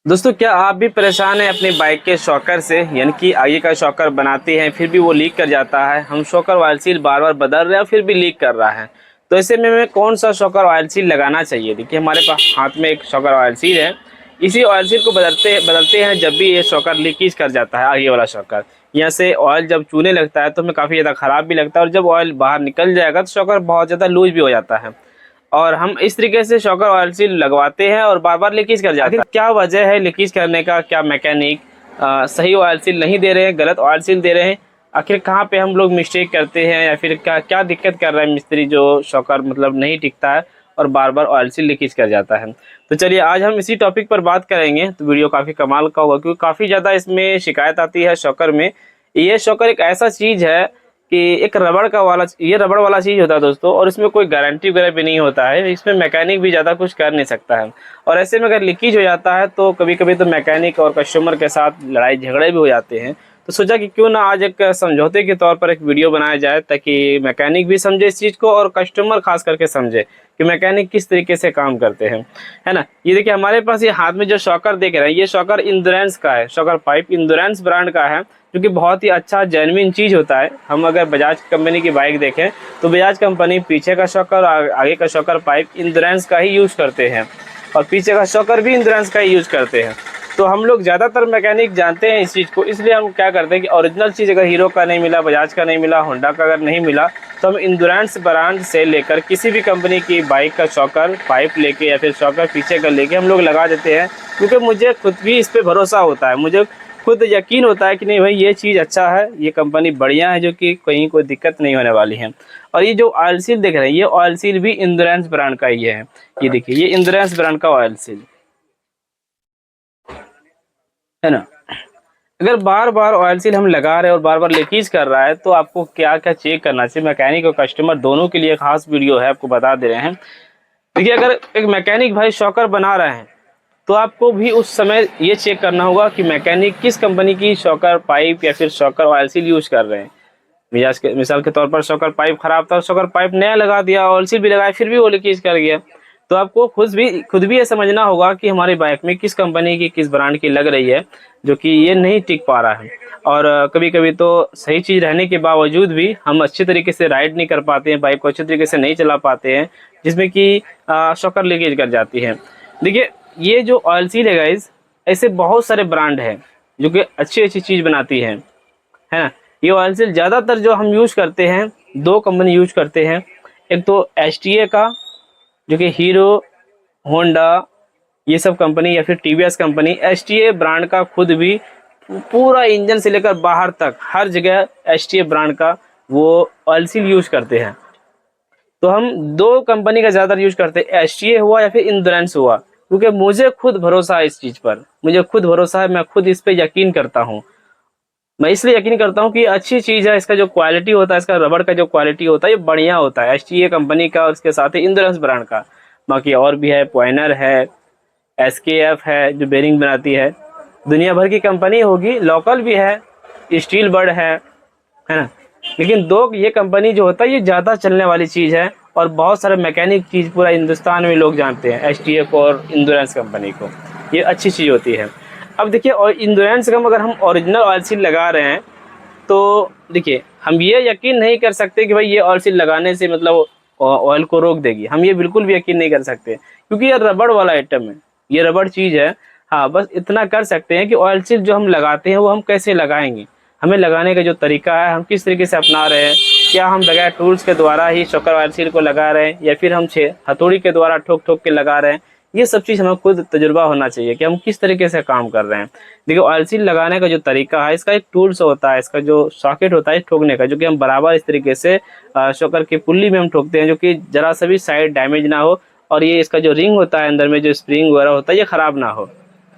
दोस्तों, क्या आप भी परेशान हैं अपनी बाइक के शॉकर से? यानी कि आगे का शॉकर बनाते हैं फिर भी वो लीक कर जाता है। हम शॉकर ऑयल सील बार बार बदल रहे हैं फिर भी लीक कर रहा है। तो ऐसे में हमें कौन सा शॉकर ऑयल सील लगाना चाहिए? देखिए, हमारे पास हाथ में एक शॉकर ऑयल सील है। इसी ऑयल सील को बदलते हैं जब भी ये शॉकर लीकेज कर जाता है। आगे वाला शॉकर यहाँ से ऑयल जब चूने लगता है तो हमें काफ़ी ज़्यादा ख़राब भी लगता है, और जब ऑयल बाहर निकल जाएगा तो शॉकर बहुत ज़्यादा लूज भी हो जाता है। और हम इस तरीके से शॉकर ऑयल सील लगवाते हैं और बार बार लीकेज कर जाता है। क्या वजह है लीकेज करने का? क्या मैकेनिक सही ऑयल सील नहीं दे रहे हैं, गलत ऑयल सील दे रहे हैं? आखिर कहाँ पे हम लोग मिस्टेक करते हैं, या फिर क्या क्या दिक्कत कर रहा है मिस्त्री जो शॉकर मतलब नहीं टिकता है और बार बार ऑयल सील लीकेज कर जाता है? तो चलिए आज हम इसी टॉपिक पर बात करेंगे। तो वीडियो काफ़ी कमाल का होगा क्योंकि काफ़ी ज़्यादा इसमें शिकायत आती है शॉकर में। ये शॉकर एक ऐसा चीज़ है कि एक ये रबड़ वाला चीज़ होता है दोस्तों, और इसमें कोई गारंटी वगैरह भी नहीं होता है। इसमें मैकेनिक भी ज़्यादा कुछ कर नहीं सकता है। और ऐसे में अगर लीकेज हो जाता है तो कभी कभी तो मैकेनिक और कस्टमर के साथ लड़ाई झगड़े भी हो जाते हैं। तो सोचा कि क्यों ना आज एक समझौते के तौर पर एक वीडियो बनाया जाए, ताकि मैकेनिक भी समझे इस चीज़ को और कस्टमर खास करके समझे कि मैकेनिक किस तरीके से काम करते हैं, है ना। ये देखिए, हमारे पास ये हाथ में जो शॉकर देख रहे हैं, ये शॉकर इंदुरेंस का है। शॉकर पाइप इंदुरेंस ब्रांड का है, जो कि बहुत ही अच्छा जेन्युइन चीज़ होता है। हम अगर बजाज कंपनी की बाइक देखें तो बजाज कंपनी पीछे का शॉकर और आगे का शॉकर पाइप इंदुरेंस का ही यूज़ करते हैं, और पीछे का शॉकर भी इंदुरेंस का ही यूज़ करते हैं। तो हम लोग ज़्यादातर मैकेनिक जानते हैं इस चीज़ को, इसलिए हम क्या करते हैं कि ओरिजिनल चीज़ अगर हीरो का नहीं मिला, बजाज का नहीं मिला, होंडा का अगर नहीं मिला, तो हम इंदुरेंस ब्रांड से लेकर किसी भी कंपनी की बाइक का शॉकर पाइप लेके या फिर शॉकर पीछे का लेके हम लोग लगा देते हैं। क्योंकि मुझे खुद भी इस पर भरोसा होता है, मुझे खुद यकीन होता है कि नहीं भाई, ये चीज़ अच्छा है, ये कंपनी बढ़िया है, जो कि कहीं कोई दिक्कत नहीं होने वाली है। और ये जो ऑयल सील देख रहे हैं, ये ऑयल सील भी इंदुरेंस ब्रांड का ही है। ये देखिए, ये इंदुरेंस ब्रांड का ऑयल सील है ना। अगर बार बार ऑयल सील हम लगा रहे हैं और बार बार लीकेज कर रहा है तो आपको क्या क्या चेक करना चाहिए? मैकेनिक और कस्टमर दोनों के लिए खास वीडियो है, आपको बता दे रहे हैं। देखिए, अगर एक मैकेनिक भाई शॉकर बना रहे हैं तो आपको भी उस समय ये चेक करना होगा कि मैकेनिक किस कंपनी की शॉकर पाइप या फिर शॉकर ऑयल सील यूज कर रहे हैं। मिसाल के तौर पर शॉकर पाइप खराब था, शॉकर पाइप नया लगा दिया, ऑयल सील भी लगाया, फिर भी वो लीकेज कर गया। तो आपको खुद भी ये समझना होगा कि हमारी बाइक में किस कंपनी की किस ब्रांड की लग रही है, जो कि ये नहीं टिक पा रहा है। और कभी कभी तो सही चीज़ रहने के बावजूद भी हम अच्छे तरीके से राइड नहीं कर पाते हैं, बाइक को अच्छे तरीके से नहीं चला पाते हैं, जिसमें कि शॉकर लीकेज कर जाती है। देखिए, ये जो ऑयल सील है गाइज, ऐसे बहुत सारे ब्रांड हैं जो कि अच्छी अच्छी चीज़ बनाती है ना। ये ऑयल सील ज़्यादातर जो हम यूज़ करते हैं, दो कंपनी यूज़ करते हैं। एक तो एसटीए का, जो कि हीरो, होंडा, ये सब कंपनी, या फिर टीवीएस कंपनी। एसटीए ब्रांड का खुद भी पूरा इंजन से लेकर बाहर तक हर जगह एसटीए ब्रांड का वो ऑयल सील यूज़ करते हैं। तो हम दो कंपनी का ज़्यादातर यूज करते हैं, एसटीए हुआ या फिर इंश्योरेंस हुआ, क्योंकि मुझे खुद भरोसा है इस चीज़ पर, मुझे खुद भरोसा है, मैं खुद इस पे यकीन करता हूँ। मैं इसलिए यकीन करता हूँ कि ये अच्छी चीज़ है। इसका जो क्वालिटी होता है, इसका रबड़ का जो क्वालिटी होता है, ये बढ़िया होता है एसटीए कंपनी का, और उसके साथ ही इंश्योरेंस ब्रांड का। बाकी और भी है, पॉइनर है, एसकेएफ है जो बेरिंग बनाती है, दुनिया भर की कंपनी होगी, लोकल भी है, स्टील बर्ड है ना। लेकिन दो ये कंपनी जो होता है ये ज़्यादा चलने वाली चीज़ है, और बहुत सारे मैकेनिक चीज़ पूरा हिंदुस्तान में लोग जानते हैं एसटीए को और इंश्योरेंस कंपनी को। ये अच्छी चीज़ होती है। अब देखिए, और इंश्योरेंस का अगर हम ओरिजिनल ऑयल सील लगा रहे हैं तो देखिए, हम ये यकीन नहीं कर सकते कि भाई ये ऑयल सील लगाने से मतलब ऑयल को रोक देगी। हम ये बिल्कुल भी यकीन नहीं कर सकते, क्योंकि ये रबड़ वाला आइटम है, ये रबड़ चीज़ है। हाँ, बस इतना कर सकते हैं कि ऑयल सील जो हम लगाते हैं वो हम कैसे लगाएंगे, हमें लगाने का जो तरीका है, हम किस तरीके से अपना रहे हैं। क्या हम बगैर टूल्स के द्वारा ही शॉकर ऑयल सील को लगा रहे हैं, या फिर हम हथौड़ी के द्वारा ठोक ठोक के लगा रहे हैं? ये सब चीज़ हमें खुद तजुर्बा होना चाहिए कि हम किस तरीके से काम कर रहे हैं। देखिए, ऑयल सील लगाने का जो तरीका है, इसका एक टूल्स होता है, इसका जो सॉकेट होता है ठोकने का, जो कि हम बराबर इस तरीके से शॉकर की पुल्ली में हम ठोकते हैं, जो कि जरा सा भी साइड डैमेज ना हो, और ये इसका जो रिंग होता है अंदर में जो स्प्रिंग वगैरह होता है ये ख़राब ना हो,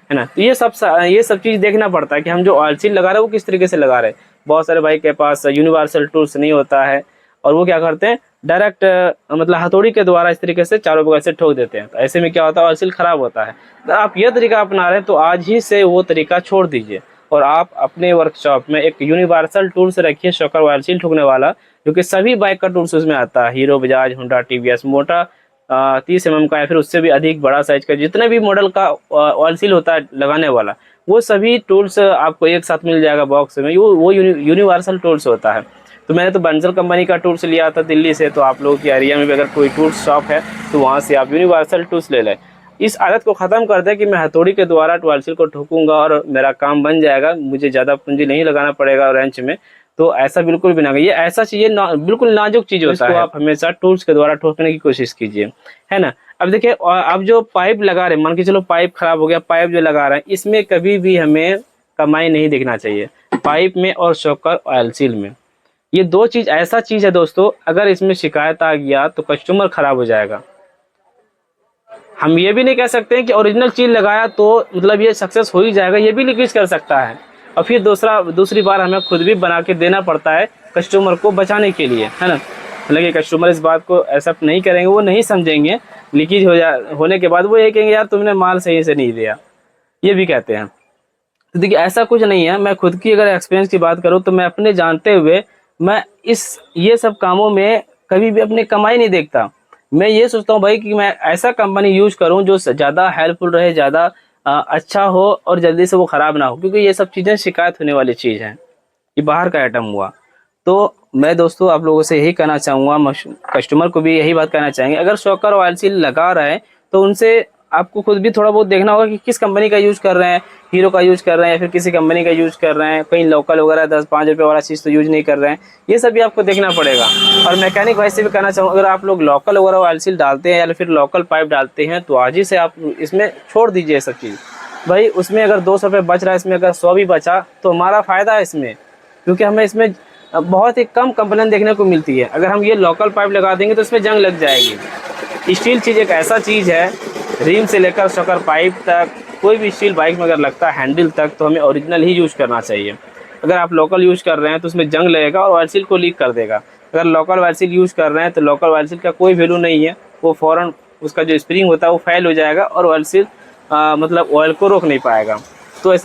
है ना। तो ये सब चीज़ देखना पड़ता है कि हम जो ऑयल सील लगा रहे हैं वो किस तरीके से लगा रहे हैं। बहुत सारे भाई के पास यूनिवर्सल टूल्स नहीं होता है, और वो क्या करते हैं, डायरेक्ट मतलब हथौड़ी के द्वारा इस तरीके से चारों बगल से ठोक देते हैं। तो ऐसे में क्या होता है, ऑयल सील खराब होता है। तो आप यह तरीका अपना रहे हैं तो आज ही से वो तरीका छोड़ दीजिए, और आप अपने वर्कशॉप में एक यूनिवर्सल टूल्स रखिए, शॉकर ऑयल सील ठोकने वाला, जो कि सभी बाइक का टूल्स उसमें आता है। हीरो, बजाज, होंडा, टीवीएस, मोटा 30 mm का या फिर उससे भी अधिक बड़ा साइज का जितने भी मॉडल का ऑयल सील होता है लगाने वाला, वो सभी टूल्स आपको एक साथ मिल जाएगा बॉक्स में। वो यूनिवर्सल टूल्स होता है। तो मैंने तो बंसल कंपनी का टूल्स लिया था दिल्ली से, तो आप लोगों की एरिया में भी अगर कोई टूल्स शॉप है तो वहाँ से आप यूनिवर्सल टूल्स ले लें। इस आदत को ख़त्म कर दें कि मैं हथौड़ी के द्वारा ऑयल सील को ठोकूंगा और मेरा काम बन जाएगा, मुझे ज़्यादा पूंजी नहीं लगाना पड़ेगा रेंच में। तो ऐसा बिल्कुल भी ना, ये ऐसा चीज़ बिल्कुल नाजुक चीज़ होता है। आप हमेशा टूल्स के द्वारा ठोकने की कोशिश कीजिए, है ना। अब देखिए, अब जो पाइप लगा रहे हैं, मान के चलो पाइप खराब हो गया, पाइप जो लगा रहे हैं इसमें कभी भी हमें कमाई नहीं देखना चाहिए, पाइप में और शॉकर ऑयल सील में। ये दो चीज़ ऐसा चीज़ है दोस्तों, अगर इसमें शिकायत आ गया तो कस्टमर खराब हो जाएगा। हम ये भी नहीं कह सकते हैं कि ओरिजिनल चीज़ लगाया तो मतलब ये सक्सेस हो ही जाएगा, ये भी लीकेज कर सकता है। और फिर दूसरी बार हमें खुद भी बना के देना पड़ता है कस्टमर को बचाने के लिए, है ना। हालांकि कस्टमर इस बात को एक्सेप्ट नहीं करेंगे, वो नहीं समझेंगे। लीकेज होने के बाद वो ये कहेंगे यार तुमने माल सही से नहीं दिया, ये भी कहते हैं। तो देखिए ऐसा कुछ नहीं है। मैं खुद की अगर एक्सपीरियंस की बात करूँ तो मैं अपने जानते हुए मैं ये सब कामों में कभी भी अपनी कमाई नहीं देखता। मैं ये सोचता हूँ भाई कि मैं ऐसा कंपनी यूज करूँ जो ज़्यादा हेल्पफुल रहे, ज़्यादा अच्छा हो और जल्दी से वो ख़राब ना हो, क्योंकि ये सब चीज़ें शिकायत होने वाली चीज़ हैं। ये बाहर का आइटम हुआ। तो मैं दोस्तों आप लोगों से यही कहना चाहूँगा, कस्टमर को भी यही बात कहना चाहेंगे, अगर शॉकर ऑयल सील लगा रहे हैं तो उनसे आपको खुद भी थोड़ा बहुत देखना होगा कि किस कंपनी का यूज़ कर रहे हैं, हीरो का यूज़ कर रहे हैं या फिर किसी कंपनी का यूज़ कर रहे हैं, कहीं लोकल वगैरह 10-5 रुपये वाला चीज़ तो यूज़ नहीं कर रहे हैं। ये सब भी आपको देखना पड़ेगा। और मैकेनिक भाई से भी कहना चाहूँगा, अगर आप लोग लोकल वगैरह ऑयल सील डालते हैं या फिर लोकल पाइप डालते हैं तो आज ही से आप इसमें छोड़ दीजिए सब चीज़। भाई उसमें अगर 200 रुपये बच रहा है, इसमें अगर 100 भी बचा तो हमारा फ़ायदा है इसमें, क्योंकि हमें इसमें बहुत ही कम कंप्लेन देखने को मिलती है। अगर हम ये लोकल पाइप लगा देंगे तो इसमें जंग लग जाएगी। स्टील चीज़ एक ऐसा चीज़ है, रिम से लेकर शॉकर पाइप तक कोई भी स्टील बाइक में अगर लगता है हैंडल तक, तो हमें ओरिजिनल ही यूज़ करना चाहिए। अगर आप लोकल यूज़ कर रहे हैं तो उसमें जंग लगेगा और ऑयल सील को लीक कर देगा। अगर लोकल ऑयल सील यूज़ कर रहे हैं तो लोकल ऑयल सील का कोई वैल्यू नहीं है, वो फ़ौरन उसका जो स्प्रिंग होता है वो फेल हो जाएगा और ऑयल सील मतलब ऑयल को रोक नहीं पाएगा। तो ऐसे